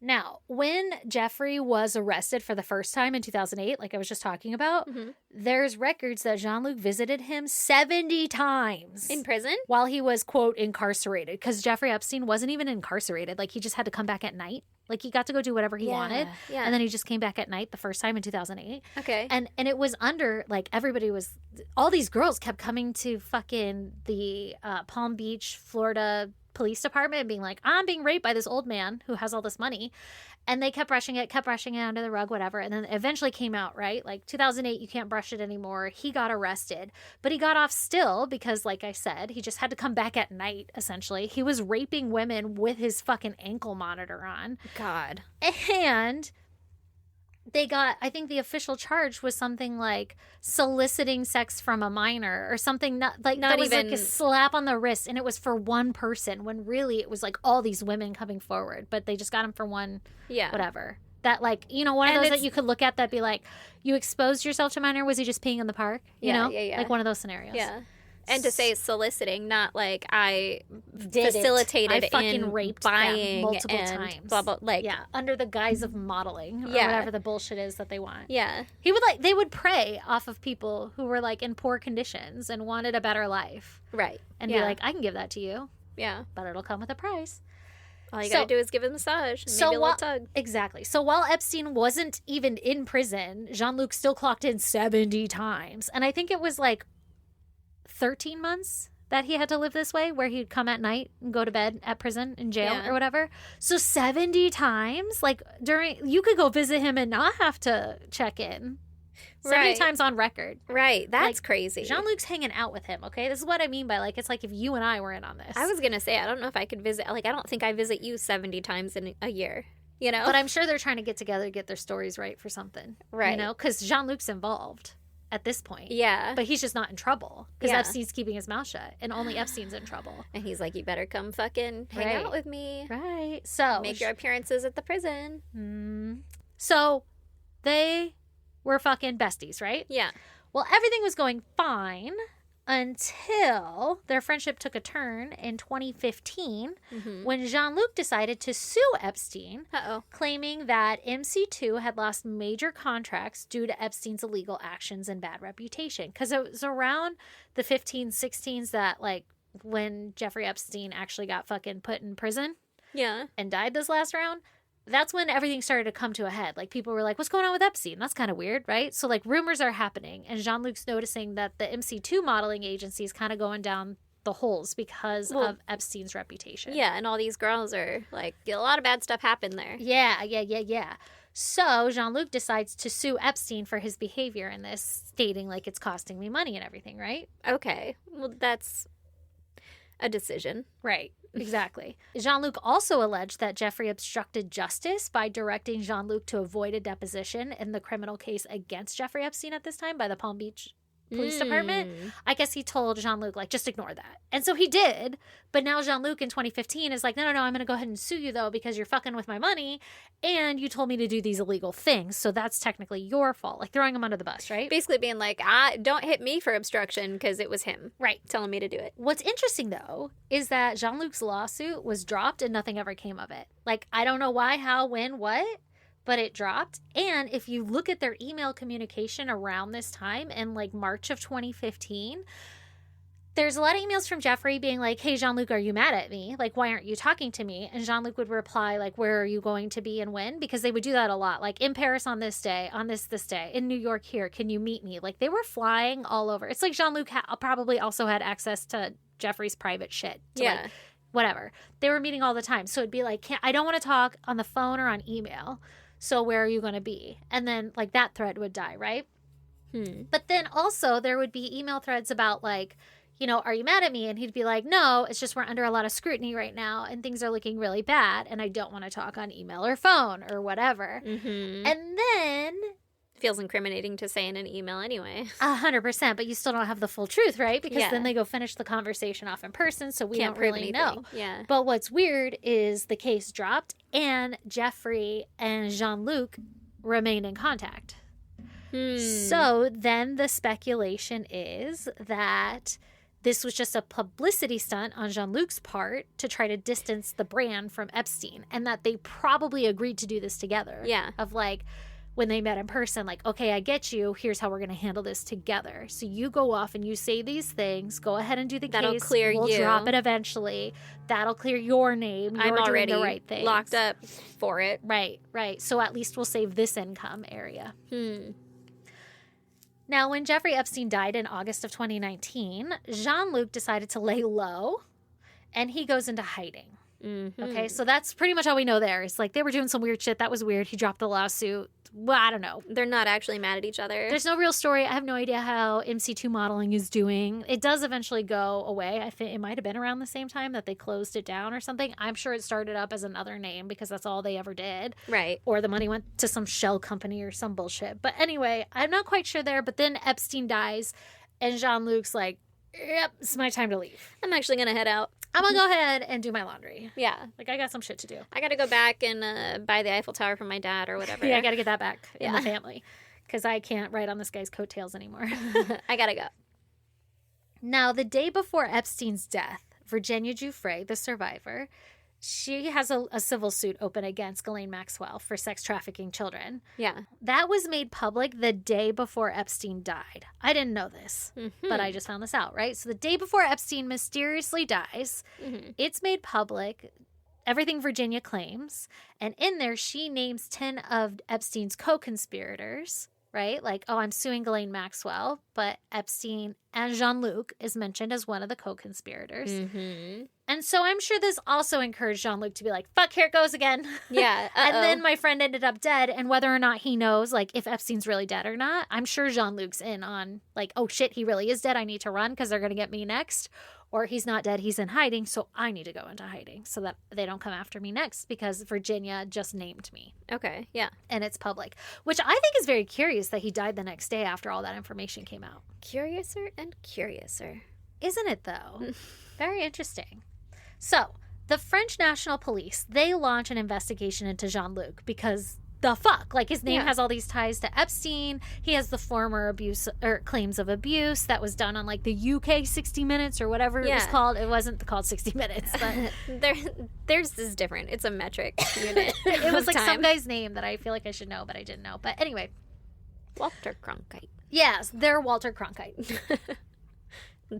Now, when Jeffrey was arrested for the first time in 2008, like I was just talking about, there's records that Jean Luc visited him 70 times.
In prison?
While he was, quote, incarcerated. Because Jeffrey Epstein wasn't even incarcerated. Like, he just had to come back at night. Like, he got to go do whatever he wanted.
Yeah.
And then he just came back at night the first time in 2008.
Okay.
And it was under, like, everybody was, all these girls kept coming to fucking the Palm Beach, Florida police department and being like, I'm being raped by this old man who has all this money. And they kept brushing it under the rug, whatever. And then it eventually came out, right? Like 2008, you can't brush it anymore. He got arrested, but he got off still because, like I said, he just had to come back at night, essentially. He was raping women with his fucking ankle monitor on.
God.
And they got, I think the official charge was something like soliciting sex from a minor or something, not that was
even
like a slap on the wrist, and it was for one person when really it was like all these women coming forward, but they just got him for one, whatever. That, like, you know, one of those that you could look at that be like, you exposed yourself to a minor, was he just peeing in the park? You know?
Yeah.
Like one of those scenarios.
Yeah. And to say soliciting, not like I
Did
facilitated
I fucking
in
raped
buying
them multiple
and
times.
blah, blah, like,
yeah, under the guise of modeling or whatever the bullshit is that they want.
Yeah.
He would they would prey off of people who were like in poor conditions and wanted a better life.
Right.
And be like, I can give that to you.
Yeah.
But it'll come with a price.
All you gotta do is give a massage. And maybe a little tug.
Exactly. So while Epstein wasn't even in prison, Jean Luc still clocked in 70 times. And I think it was like 13 months that he had to live this way, where he'd come at night and go to bed at prison in jail or whatever. So 70 times, like you could go visit him and not have to check in. 70 times on record.
Right. That's crazy.
Jean Luc's hanging out with him, okay? This is what I mean by, like, it's like if you and I were in on this.
I was going to say, I don't know if I could visit, like, I don't think I visit you 70 times in a year, you know?
But I'm sure they're trying to get together to get their stories right for something.
Right.
You know? Because Jean Luc's involved at this point.
Yeah.
But he's just not in trouble. Because Epstein's keeping his mouth shut. And only Epstein's in trouble.
And he's like, you better come fucking hang out with me.
Right. So.
Make your appearances at the prison.
So, they were fucking besties, right?
Yeah.
Well, everything was going fine until their friendship took a turn in 2015 when Jean Luc decided to sue Epstein, claiming that MC2 had lost major contracts due to Epstein's illegal actions and bad reputation. Because it was around the 15s, 16s that, like, when Jeffrey Epstein actually got fucking put in prison and died this last round, that's when everything started to come to a head. Like, people were like, what's going on with Epstein? That's kind of weird, right? So, like, rumors are happening. And Jean-Luc's noticing that the MC2 modeling agency is kind of going down the holes because of Epstein's reputation.
Yeah, and all these girls are, like, a lot of bad stuff happened there.
Yeah. So, Jean-Luc decides to sue Epstein for his behavior in this, stating, like, it's costing me money and everything, right?
Okay. Well, that's a decision.
Right. Exactly. Jean-Luc also alleged that Jeffrey obstructed justice by directing Jean-Luc to avoid a deposition in the criminal case against Jeffrey Epstein at this time by the Palm Beach Police Department. I guess he told Jean-Luc, like, just ignore that. And so he did. But now Jean-Luc in 2015 is like, no, I'm going to go ahead and sue you, though, because you're fucking with my money and you told me to do these illegal things. So that's technically your fault. Like, throwing him under the bus, right?
Basically being like, don't hit me for obstruction because it was him.
Right.
Telling me to do it.
What's interesting, though, is that Jean-Luc's lawsuit was dropped and nothing ever came of it. Like, I don't know why, how, when, what, but it dropped. And if you look at their email communication around this time in, like, March of 2015, there's a lot of emails from Jeffrey being like, hey, Jean-Luc, are you mad at me? Like, why aren't you talking to me? And Jean-Luc would reply, like, where are you going to be and when? Because they would do that a lot. Like, in Paris on this day, on this day, in New York here, can you meet me? Like, they were flying all over. It's like Jean-Luc probably also had access to Jeffrey's private shit. Like, whatever. They were meeting all the time. So it'd be like, I don't want to talk on the phone or on email. So where are you going to be? And then, like, that thread would die, right? But then also there would be email threads about, like, you know, are you mad at me? And he'd be like, no, it's just we're under a lot of scrutiny right now and things are looking really bad and I don't want to talk on email or phone or whatever. And then
feels incriminating to say in an email anyway.
100%, but you still don't have the full truth, right? Because
Yeah.
then they go finish the conversation off in person, so we
Can't
don't
prove
really
anything.
know.
Yeah.
But what's weird is the case dropped, and Jeffrey and Jean Luc remain in contact. So then the speculation is that this was just a publicity stunt on Jean-Luc's part to try to distance the brand from Epstein, and that they probably agreed to do this together.
Yeah.
Of like, when they met in person, like, okay, I get you. Here's how we're going to handle this together. So you go off and you say these things. Go ahead and do the
That'll
case.
clear
we'll
you.
drop it eventually. That'll clear your name. You're
I'm
doing
already
the right thing.
locked up for it.
Right, right. So at least we'll save this income area. Now, when Jeffrey Epstein died in August of 2019, Jean-Luc decided to lay low, and he goes into hiding. Okay, so that's pretty much all we know there. It's like they were doing some weird shit. That was weird. He dropped the lawsuit. Well, I don't know.
They're not actually mad at each other.
There's no real story. I have no idea how MC2 modeling is doing. It does eventually go away. I think it might have been around the same time that they closed it down or something. I'm sure it started up as another name because that's all they ever did.
Right.
Or the money went to some shell company or some bullshit. But anyway, I'm not quite sure there. But then Epstein dies, and Jean-Luc's like, yep, it's my time to leave.
I'm actually going to head out.
I'm going to go ahead and do my laundry.
Yeah.
Like, I got some shit to do.
I got to go back and buy the Eiffel Tower from my dad or whatever.
Yeah, I got to get that back in the
Yeah.
family because I can't ride on this guy's coattails anymore.
I got to go.
Now, the day before Epstein's death, Virginia Giuffre, the survivor, she has a civil suit open against Ghislaine Maxwell for sex trafficking children.
Yeah.
That was made public the day before Epstein died. I didn't know this, but I just found this out, right? So the day before Epstein mysteriously dies, it's made public, everything Virginia claims, and in there she names 10 of Epstein's co-conspirators, right? Like, oh, I'm suing Ghislaine Maxwell, but Epstein and Jean-Luc is mentioned as one of the co-conspirators. And so I'm sure this also encouraged Jean-Luc to be like, fuck, here it goes again.
Yeah.
And then my friend ended up dead, and whether or not he knows, like, if Epstein's really dead or not, I'm sure Jean-Luc's in on, like, oh, shit, he really is dead. I need to run because they're going to get me next. Or he's not dead, he's in hiding, so I need to go into hiding so that they don't come after me next because Virginia just named me.
Okay. Yeah.
And it's public, which I think is very curious that he died the next day after all that information came out.
Curiouser and curiouser.
Isn't it, though? Very interesting. So, the French National Police, they launch an investigation into Jean-Luc because the fuck? Like, his name has all these ties to Epstein. He has the former abuse or claims of abuse that was done on, like, the UK 60 Minutes or whatever it was called. It wasn't called 60 Minutes, but
Theirs is different. It's a metric unit.
it was
of
like some
time.
guy's name that I feel like I should know, but I didn't know. But anyway,
Walter Cronkite.
yes, they're Walter Cronkite.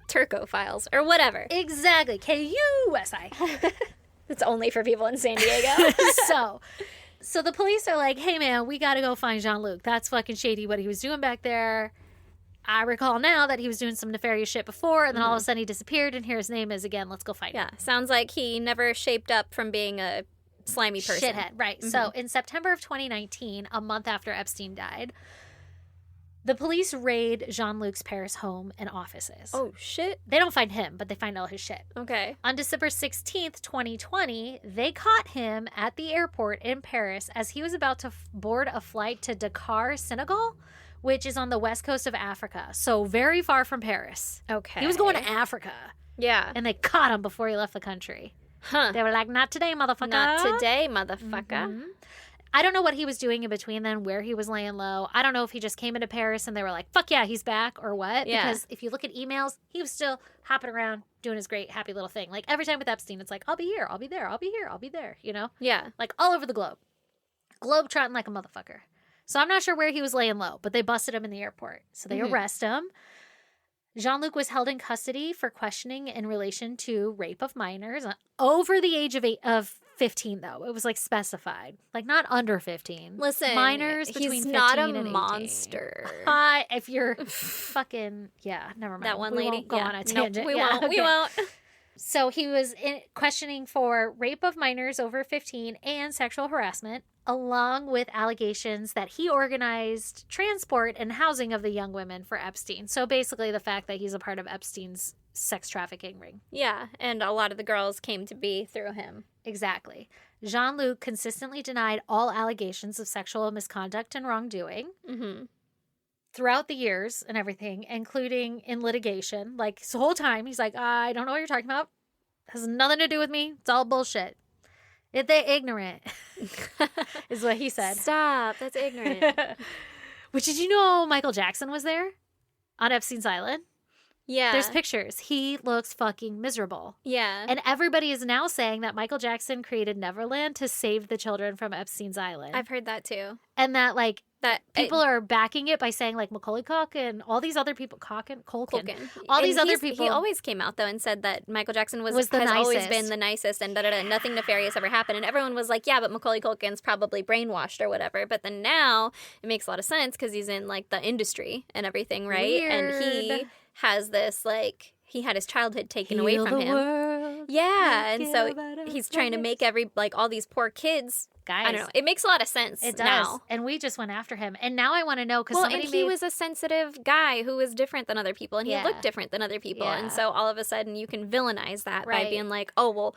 Turco Files or whatever.
Exactly. K-U-S-I.
It's only for people in San Diego.
So the police are like, hey, man, we got to go find Jean-Luc. That's fucking shady what he was doing back there. I recall now that he was doing some nefarious shit before, and then all of a sudden he disappeared, and here his name is again. Let's go find him.
Yeah. Sounds like he never shaped up from being a slimy person.
Shithead, right. So in September of 2019, a month after Epstein died, the police raid Jean-Luc's Paris home and offices.
Oh, shit.
They don't find him, but they find all his shit.
Okay.
On December 16th, 2020, they caught him at the airport in Paris as he was about to board a flight to Dakar, Senegal, which is on the west coast of Africa. So very far from Paris.
Okay.
He was going to Africa,
Yeah.
and they caught him before he left the country.
Huh.
They were like, not today, motherfucker.
Not today, motherfucker.
I don't know what he was doing in between then, where he was laying low. I don't know if he just came into Paris and they were like, fuck yeah, he's back or what.
Yeah.
Because if you look at emails, he was still hopping around doing his great, happy little thing. Like every time with Epstein, it's like, I'll be here, I'll be there, I'll be here, I'll be there, you know?
Yeah.
Like all over the globe. Globe-trotting like a motherfucker. So I'm not sure where he was laying low, but they busted him in the airport. So they arrest him. Jean-Luc was held in custody for questioning in relation to rape of minors over the age of 15, though. It was like specified, like not under 15.
Listen,
minors between
he's
15
not a
and 18.
monster.
If you're fucking, yeah, never mind.
That one
we
lady.
won't go on a
Nope,
tangent.
we
Yeah,
won't. We
okay.
won't.
So he was questioning for rape of minors over 15 and sexual harassment, along with allegations that he organized transport and housing of the young women for Epstein. So basically the fact that he's a part of Epstein's sex trafficking ring.
Yeah, and a lot of the girls came to be through him.
Exactly. Jean Luc consistently denied all allegations of sexual misconduct and wrongdoing.
Mm-hmm.
Throughout the years and everything, including in litigation. Like, the whole time, he's like, I don't know what you're talking about. It has nothing to do with me. It's all bullshit. They're ignorant, is what he said.
Stop. That's ignorant.
Which, did you know Michael Jackson was there on Epstein's Island?
Yeah.
There's pictures. He looks fucking miserable.
Yeah.
And everybody is now saying that Michael Jackson created Neverland to save the children from Epstein's Island.
I've heard that too.
And that, like,
That
people are backing it by saying, like, Macaulay Culkin and all these other people, Culkin. All
And
these other people.
He always came out, though, and said that Michael Jackson
Was
has
the
always
nicest.
been the nicest and da-da-da, nothing nefarious ever happened. And everyone was like, yeah, but Macaulay Culkin's probably brainwashed or whatever. But then now it makes a lot of sense because he's in, like, the industry and everything, right?
Weird.
And he has this, like, he had his childhood taken away
Heal
from
the
him.
world,
Yeah,
make
and
it
so
a better
he's trying to
place.
make all these poor kids.
Guys,
I don't know. It makes a lot of sense
it does.
now.
And we just went after him. And now I want to know because
Well,
somebody
and he
made...
was a sensitive guy who was different than other people, and he
Yeah.
looked different than other people.
Yeah.
And so all of a sudden you can villainize that by
Right.
being like, oh, well,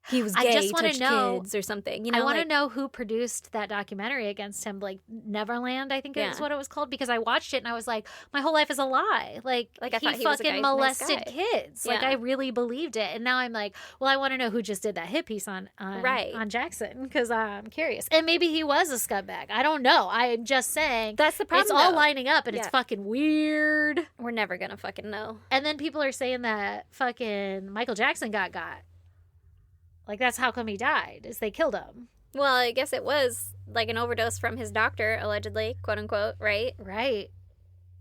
he was
I
gay,
just wanna
touched
know-
kids or something. You know,
I want to
like,
know who produced that documentary against him, like Neverland, I think
Yeah.
is what it was called, because I watched it and I was like, my whole life is a lie. Like
I thought he was a
fucking
nice
molested
guy.
kids. Like,
Yeah.
I really believed it. And now I'm like, well, I want to know who just did that hit piece on
Right.
Jackson, because I'm curious. And maybe he was a scumbag. I don't know. I'm just saying.
That's the problem,
It's all
though.
lining up and it's
Yeah.
fucking weird.
We're never going to fucking know.
And then people are saying that fucking Michael Jackson got. Like, that's how come he died, is they killed him.
Well, I guess it was like an overdose from his doctor, allegedly, quote unquote, right?
Right.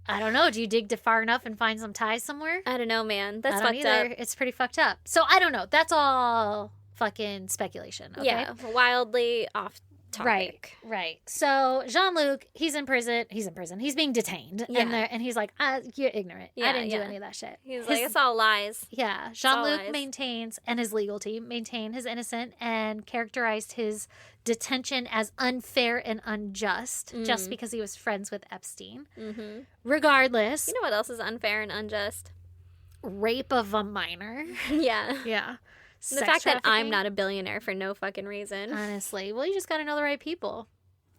I don't know. Do you dig far enough and find some ties somewhere?
I don't know, man. That's
I don't
fucked
either.
up.
It's pretty fucked up. So I don't know. That's all fucking speculation. Okay?
Yeah, wildly off topic.
Right. So Jean-Luc, he's in prison. He's being detained.
Yeah.
And he's like, you're ignorant. I
Yeah,
didn't do
yeah.
any of that shit.
He's
His-
like, it's all lies.
Yeah.
all
Jean-Luc
lies.
maintains, and his legal team maintain his innocent and characterized his detention as unfair and unjust just because he was friends with Epstein.
Mm-hmm.
Regardless,
You know what else is unfair and unjust?
rape of a minor.
Yeah.
Yeah.
The fact that I'm not a billionaire for no fucking reason.
Honestly. Well, you just got to know the right people.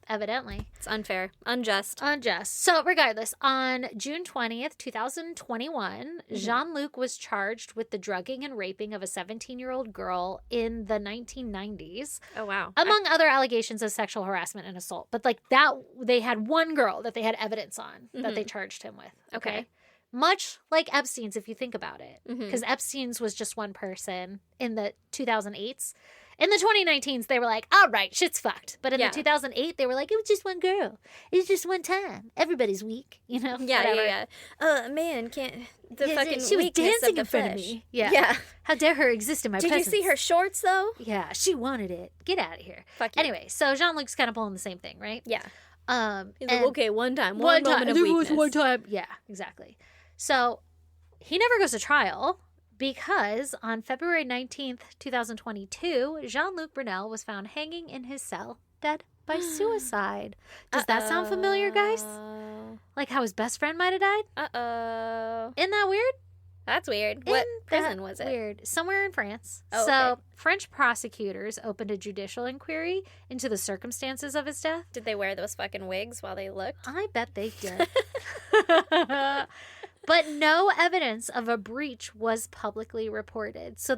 Evidently.
It's unfair. Unjust.
Unjust. So, regardless, on June 20th, 2021, Jean-Luc was charged with the drugging and raping of a 17-year-old girl in the 1990s,
Oh, wow.
among other allegations of sexual harassment and assault. But, like, that, they had one girl that they had evidence on that they charged him with.
Okay.
Much like Epstein's, if you think about it.
Mhm.
Because Epstein's was just one person in the 2008s. In the 2019s, they were like, all right, shit's fucked. But in
Yeah.
the 2008, they were like, it was just one girl. It was just one time. Everybody's weak, you know?
Yeah,
Whatever.
yeah. Man, can't... The
Yeah,
fucking
she was
weakness
dancing
of the
in front
flesh.
of me. Yeah.
Yeah.
How dare her exist in my
Did
presence?
you see her shorts, though?
Yeah, she wanted it. Get out of here.
Fuck you.
Anyway, so Jean-Luc's kind of pulling the same thing, right?
Yeah.
and
He's like, okay, one time.
one
moment
time.
of
There was
weakness.
one time. Yeah, exactly. So he never goes to trial because on February 19th, 2022, Jean Luc Brunel was found hanging in his cell, dead by suicide. Does that sound familiar, guys? Like how his best friend might have died?
Uh-oh.
Isn't that weird?
That's weird. What
Isn't
prison
that
was it?
Weird. Somewhere in France.
Oh,
so
okay.
French prosecutors opened a judicial inquiry into the circumstances of his death.
Did they wear those fucking wigs while they looked?
I bet they did. But no evidence of a breach was publicly reported. So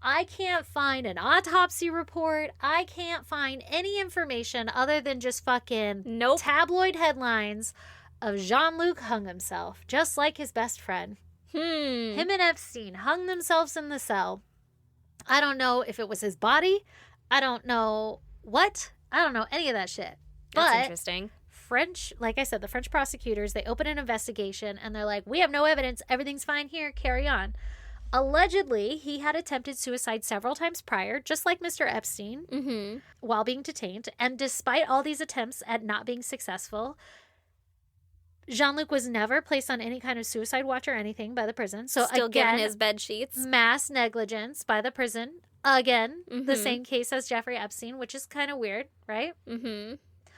I can't find an autopsy report. I can't find any information other than just fucking
Nope.
tabloid headlines of Jean-Luc hung himself, just like his best friend. Him and Epstein hung themselves in the cell. I don't know if it was his body. I don't know what. I don't know any of that shit.
That's
But
interesting.
like I said, the French prosecutors, they open an investigation and they're like, we have no evidence. Everything's fine here. Carry on. Allegedly, he had attempted suicide several times prior, just like Mr. Epstein,
Mm-hmm.
while being detained. And despite all these attempts at not being successful, Jean Luc was never placed on any kind of suicide watch or anything by the prison. So
Still
again,
given his bed sheets.
mass negligence by the prison. Again, the
Mhm.
same case as Jeffrey Epstein, which is kind of weird, right?
Mm-hmm.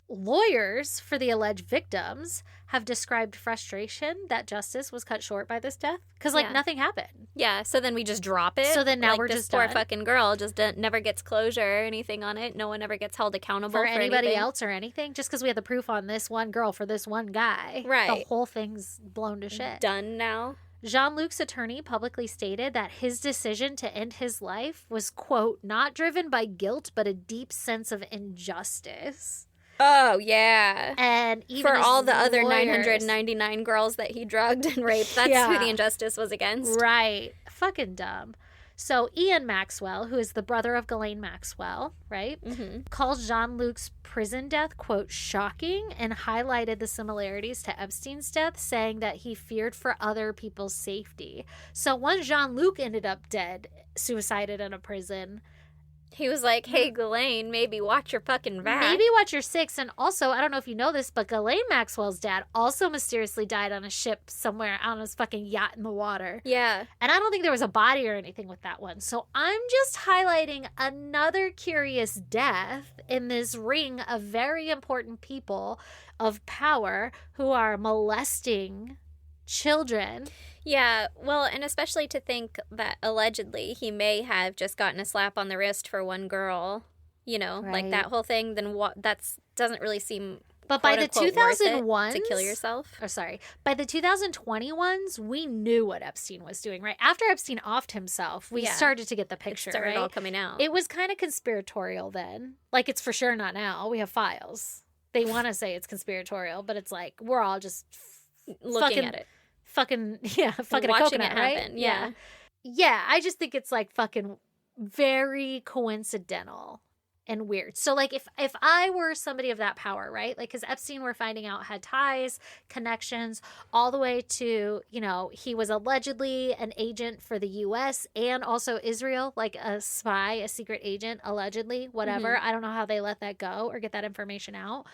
Lawyers for the alleged victims have described frustration that justice was cut short by this death because, like,
Yeah.
nothing happened.
Yeah, so then we just drop it.
So then now
like,
we're
this
just
poor
done.
fucking girl just never gets closure or anything on it. No one ever gets held accountable
For
for
anybody
anything.
else or anything, just because we had the proof on this one girl for this one guy, the
Right.
whole thing's blown to shit.
Done now.
Jean Luc's attorney publicly stated that his decision to end his life was, quote, not driven by guilt, but a deep sense of injustice.
Oh, yeah.
And even
For
his
all the other
lawyers-
999 girls that he drugged and raped, that's
Yeah.
who the injustice was against.
Right. Fucking dumb. So Ian Maxwell, who is the brother of Ghislaine Maxwell, right, calls Jean Luc's prison death, quote, shocking, and highlighted the similarities to Epstein's death, saying that he feared for other people's safety. So once Jean Luc ended up dead, suicided in a prison,
He was like, hey, Ghislaine, maybe watch your fucking back.
maybe watch your six. And also, I don't know if you know this, but Ghislaine Maxwell's dad also mysteriously died on a ship somewhere on his fucking yacht in the water.
Yeah.
And I don't think there was a body or anything with that one. So I'm just highlighting another curious death in this ring of very important people of power who are molesting children.
Yeah, well, and especially to think that allegedly he may have just gotten a slap on the wrist for one girl, you know, like
Right.
that whole thing, then what? That's doesn't really seem
But by the
quote-unquote worth it
2001s,
to kill yourself.
Oh, sorry. By the 2021s, we knew what Epstein was doing, right? After Epstein offed himself, we
Yeah.
started to get the
It
picture,
started
right?
all coming out.
It was kind of conspiratorial then. Like, it's for sure not now. We have files. They want to say it's conspiratorial, but it's like, we're all just
Looking
fucking-
at it,
fucking fucking a
watching
coconut,
it
right?
happen. Yeah.
Yeah, I just think it's like fucking very coincidental and weird. So like if I were somebody of that power, right? Like, because Epstein, we're finding out, had ties, connections, all the way to, you know, he was allegedly an agent for the US and also Israel, like a spy, a secret agent, allegedly, whatever. I don't know how they let that go or get that information out.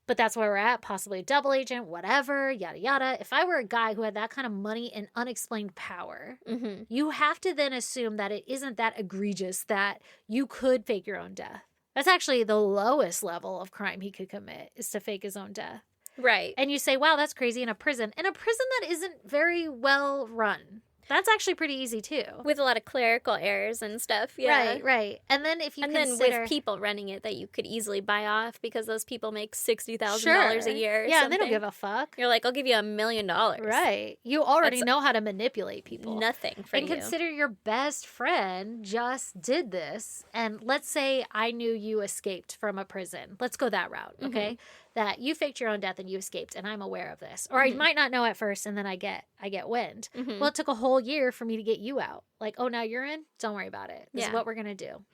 But that's where we're at, possibly a double agent, whatever, yada, yada. If I were a guy who had that kind of money and unexplained power,
Mm-hmm.
you have to then assume that it isn't that egregious that you could fake your own death. That's actually the lowest level of crime he could commit, is to fake his own death.
Right.
And you say, wow, that's crazy, in a prison that isn't very well run. That's actually pretty easy too.
With a lot of clerical errors and stuff. Yeah.
Right, right. And then if you
And
consider...
then with people running it that you could easily buy off because those people make $60,000
Sure.
a year. Or
yeah,
something.
they don't give a fuck.
You're like, I'll give you $1 million.
Right. You already
That's
know how to manipulate people.
Nothing for
And
you.
consider your best friend just did this. And let's say I knew you escaped from a prison. Let's go that route, okay? That you faked your own death and you escaped, and I'm aware of this. Or I might not know at first, and then I get wind.
Mhm.
Well, it took a whole year for me to get you out. Like, oh, now you're in? Don't worry about it. This is
Yeah.
what we're going to do.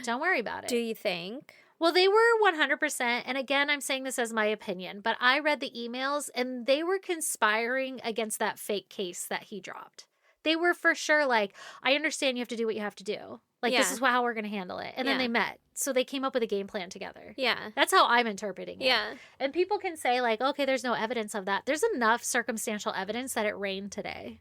Don't worry about it.
Do you think?
Well, they were 100%. And again, I'm saying this as my opinion, but I read the emails and they were conspiring against that fake case that he dropped. They were for sure like, I understand you have to do what you have to do. Like, this
Yeah.
is how we're going to handle it. And then
Yeah.
they met. So they came up with a game plan together.
Yeah.
That's how I'm interpreting it.
Yeah.
And people can say, like, okay, there's no evidence of that. There's enough circumstantial evidence that it rained today.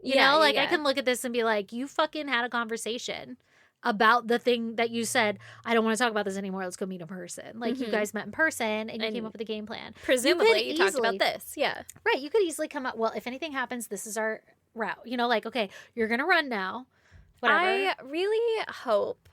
You know, like, I can look at this and be like, you fucking had a conversation about the thing that you said, I don't want to talk about this anymore. Let's go meet in person. Like, you
Mhm.
guys met in person and you
And
came up with a game plan.
Presumably, you talked
easily-
about this. Yeah.
Right. You could easily come up, well, if anything happens, this is our route. You know, like, okay, you're going to run now. Whatever.
I really hope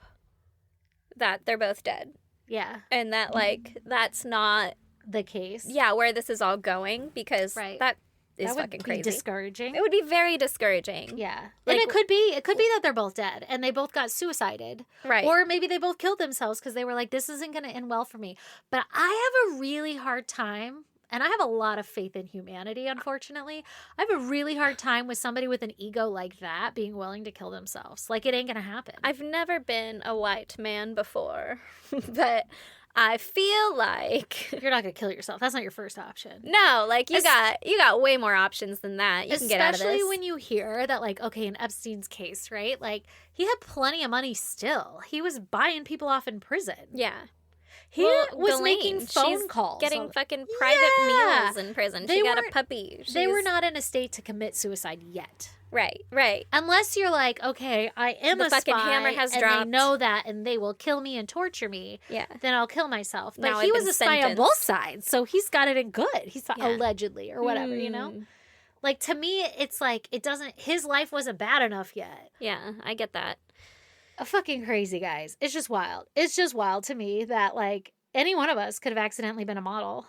that they're both dead
Yeah.
and that, like, that's not,
The case.
yeah, where this is all going because
Right.
that is
That would
fucking
be
crazy.
Discouraging.
It would be very discouraging.
Yeah.
Like,
and it could be that they're both dead and they both got suicided.
Right.
Or maybe they both killed themselves because they were like, this isn't going to end well for me. But I have a really hard time, and I have a lot of faith in humanity, unfortunately. I have a really hard time with somebody with an ego like that being willing to kill themselves. Like, it ain't going to happen.
I've never been a white man before, but I feel like
You're not going to kill yourself. That's not your first option.
no, like you
Es-
got way more options than that. You can get out of
Especially
this.
when you hear that, like, okay, in Epstein's case, right? Like, he had plenty of money still. He was buying people off in prison.
Yeah.
He was
Ghislaine,
making phone
she's
calls.
getting fucking private meals in prison.
They
She got
were-
a puppy.
They were
She's-
not in a state to commit suicide yet.
Right.
Unless you're like, okay, I am
The
a
fucking
spy,
hammer has
and
dropped.
they know that, and they will kill me and torture me.
Yeah.
Then I'll kill myself. But
Now
he
I've
was
been
a spy on
sentenced.
both sides, so he's got it in good. He's
Yeah.
allegedly or whatever, you know. Like to me, it's like it doesn't. His life wasn't bad enough yet.
Yeah, I get that.
Fucking crazy, guys. It's just wild. It's just wild to me that like any one of us could have accidentally been a model.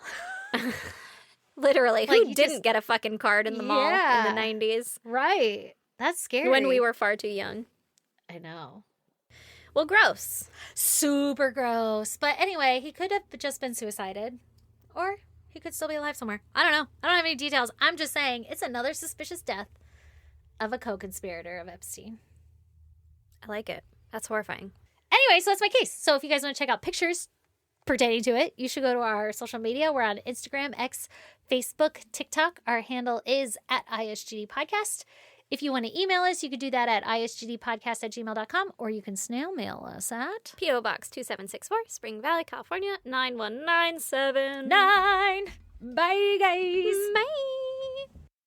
Literally,
Like,
who
you
didn't
just-
get a fucking card in the mall
Yeah.
in the 90s
Right. That's scary.
when we were far too young?
I know.
Well, gross.
Super gross. But anyway, he could have just been suicided. Or he could still be alive somewhere. I don't know. I don't have any details. I'm just saying it's another suspicious death of a co-conspirator of Epstein.
I like it. That's horrifying.
Anyway, so that's my case. So if you guys want to check out pictures pertaining to it, you should go to our social media. We're on Instagram, X, Facebook, TikTok. Our handle is at ISGD Podcast. If you want to email us, you could do that at isgdpodcast@gmail.com, or you can snail mail us at
P.O. Box 2764, Spring Valley, California, 91979.
9. Bye, guys.
Bye.